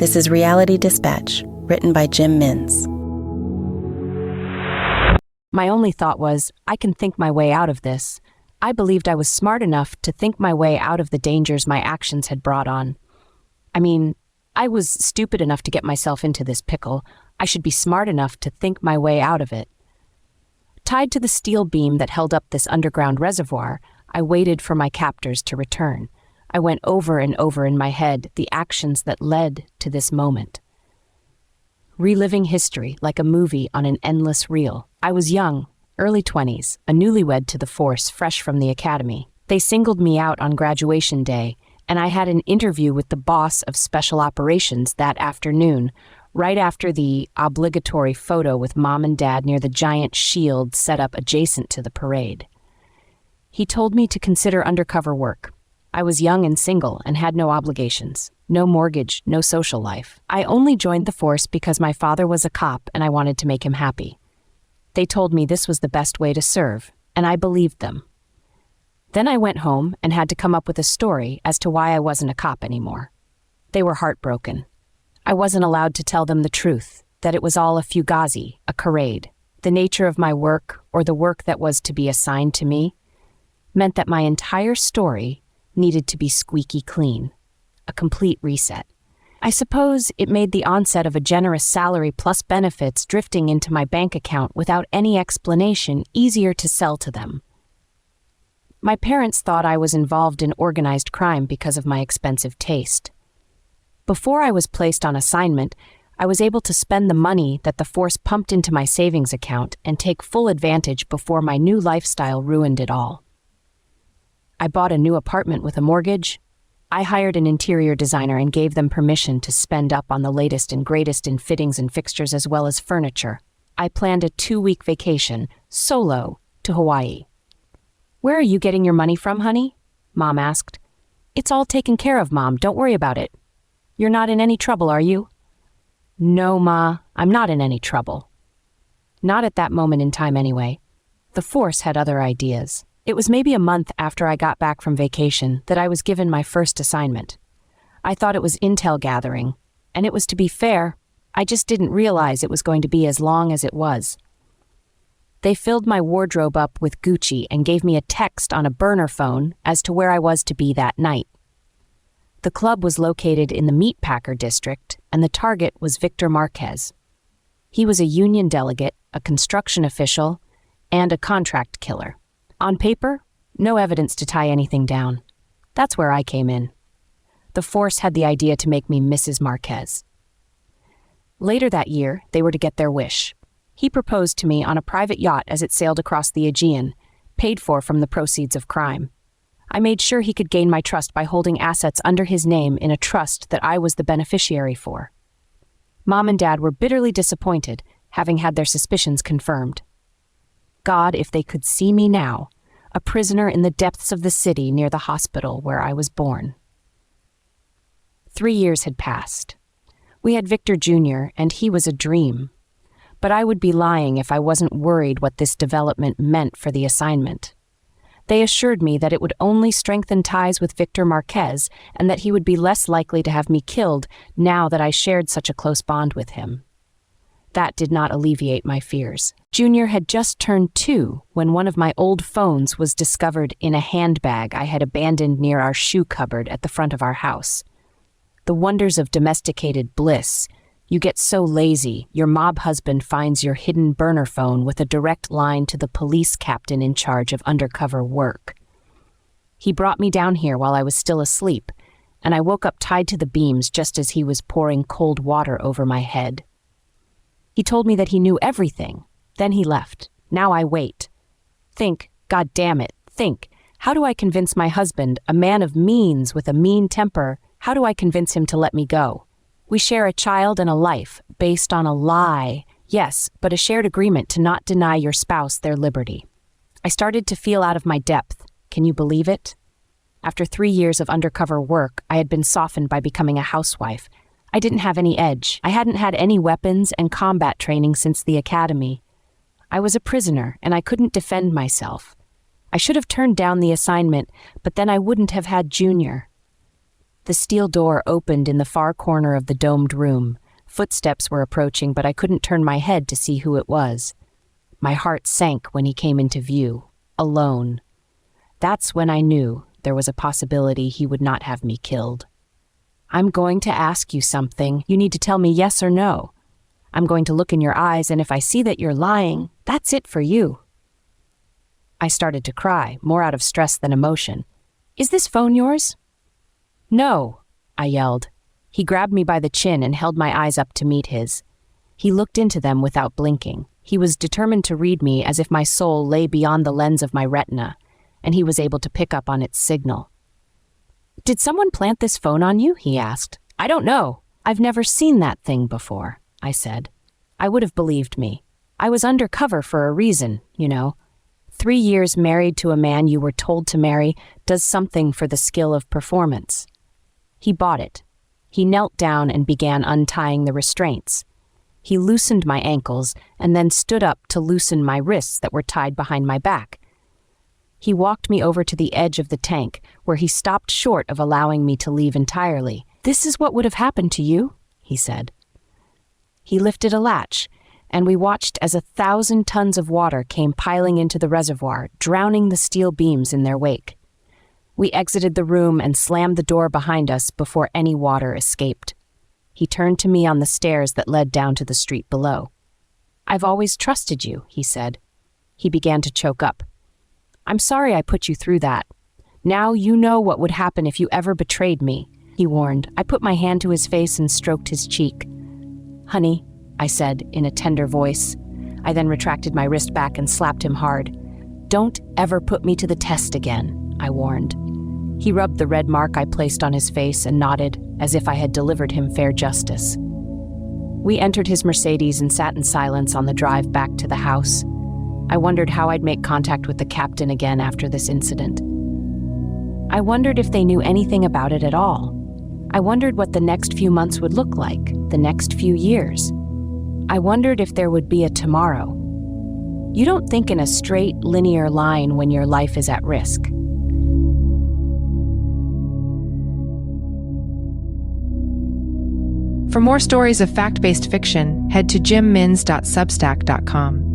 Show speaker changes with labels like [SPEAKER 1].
[SPEAKER 1] This is Reality Dispatch, written by Jim Mintz.
[SPEAKER 2] My only thought was, I can think my way out of this. I believed I was smart enough to think my way out of the dangers my actions had brought on. I mean, I was stupid enough to get myself into this pickle. I should be smart enough to think my way out of it. Tied to the steel beam that held up this underground reservoir, I waited for my captors to return. I went over and over in my head the actions that led to this moment. Reliving history like a movie on an endless reel. I was young, early 20s, a newlywed to the force, fresh from the academy. They singled me out on graduation day, and I had an interview with the boss of special operations that afternoon, right after the obligatory photo with Mom and Dad near the giant shield set up adjacent to the parade. He told me to consider undercover work. I was young and single and had no obligations, no mortgage, no social life. I only joined the force because my father was a cop and I wanted to make him happy. They told me this was the best way to serve, and I believed them. Then I went home and had to come up with a story as to why I wasn't a cop anymore. They were heartbroken. I wasn't allowed to tell them the truth, that it was all a fugazi, a charade. The nature of my work, or the work that was to be assigned to me, meant that my entire story needed to be squeaky clean, a complete reset. I suppose it made the onset of a generous salary plus benefits drifting into my bank account without any explanation easier to sell to them. My parents thought I was involved in organized crime because of my expensive taste. Before I was placed on assignment, I was able to spend the money that the force pumped into my savings account and take full advantage before my new lifestyle ruined it all. I bought a new apartment with a mortgage. I hired an interior designer and gave them permission to spend up on the latest and greatest in fittings and fixtures as well as furniture. I planned a 2-week vacation, solo, to Hawaii. "Where are you getting your money from, honey?" Mom asked. "It's all taken care of, Mom. Don't worry about it. You're not in any trouble, are you?" "No, Ma, I'm not in any trouble." Not at that moment in time anyway. The force had other ideas. It was maybe a month after I got back from vacation that I was given my first assignment. I thought it was intel gathering, and it was to be fair, I just didn't realize it was going to be as long as it was. They filled my wardrobe up with Gucci and gave me a text on a burner phone as to where I was to be that night. The club was located in the Meatpacker district, and the target was Victor Marquez. He was a union delegate, a construction official, and a contract killer. On paper, no evidence to tie anything down. That's where I came in. The force had the idea to make me Mrs. Marquez. Later that year, they were to get their wish. He proposed to me on a private yacht as it sailed across the Aegean, paid for from the proceeds of crime. I made sure he could gain my trust by holding assets under his name in a trust that I was the beneficiary for. Mom and Dad were bitterly disappointed, having had their suspicions confirmed. God, if they could see me now, a prisoner in the depths of the city near the hospital where I was born. 3 years had passed. We had Victor Jr., and he was a dream. But I would be lying if I wasn't worried what this development meant for the assignment. They assured me that it would only strengthen ties with Victor Marquez and that he would be less likely to have me killed now that I shared such a close bond with him. That did not alleviate my fears. Junior had just turned 2 when one of my old phones was discovered in a handbag I had abandoned near our shoe cupboard at the front of our house. The wonders of domesticated bliss. You get so lazy, your mob husband finds your hidden burner phone with a direct line to the police captain in charge of undercover work. He brought me down here while I was still asleep, and I woke up tied to the beams just as he was pouring cold water over my head. He told me that he knew everything. Then he left. Now I wait. Think, God damn it, think. How do I convince my husband, a man of means with a mean temper, how do I convince him to let me go? We share a child and a life, based on a lie. Yes, but a shared agreement to not deny your spouse their liberty. I started to feel out of my depth. Can you believe it? After 3 years of undercover work, I had been softened by becoming a housewife. I didn't have any edge. I hadn't had any weapons and combat training since the academy. I was a prisoner, and I couldn't defend myself. I should have turned down the assignment, but then I wouldn't have had Junior. The steel door opened in the far corner of the domed room. Footsteps were approaching, but I couldn't turn my head to see who it was. My heart sank when he came into view, alone. That's when I knew there was a possibility he would not have me killed. "I'm going to ask you something. You need to tell me yes or no. I'm going to look in your eyes, and if I see that you're lying, that's it for you." I started to cry, more out of stress than emotion. "Is this phone yours?" "No," I yelled. He grabbed me by the chin and held my eyes up to meet his. He looked into them without blinking. He was determined to read me as if my soul lay beyond the lens of my retina, and he was able to pick up on its signal. "Did someone plant this phone on you?" he asked. "I don't know. I've never seen that thing before," I said. I would have believed me. I was undercover for a reason, you know. 3 years married to a man you were told to marry does something for the skill of performance. He bought it. He knelt down and began untying the restraints. He loosened my ankles and then stood up to loosen my wrists that were tied behind my back. He walked me over to the edge of the tank, where he stopped short of allowing me to leave entirely. "This is what would have happened to you," he said. He lifted a latch, and we watched as 1,000 tons of water came piling into the reservoir, drowning the steel beams in their wake. We exited the room and slammed the door behind us before any water escaped. He turned to me on the stairs that led down to the street below. "I've always trusted you," he said. He began to choke up. "I'm sorry I put you through that. Now you know what would happen if you ever betrayed me," he warned. I put my hand to his face and stroked his cheek. "Honey," I said in a tender voice. I then retracted my wrist back and slapped him hard. "Don't ever put me to the test again," I warned. He rubbed the red mark I placed on his face and nodded, as if I had delivered him fair justice. We entered his Mercedes and sat in silence on the drive back to the house. I wondered how I'd make contact with the captain again after this incident. I wondered if they knew anything about it at all. I wondered what the next few months would look like, the next few years. I wondered if there would be a tomorrow. You don't think in a straight, linear line when your life is at risk.
[SPEAKER 3] For more stories of fact-based fiction, head to jimmins.substack.com.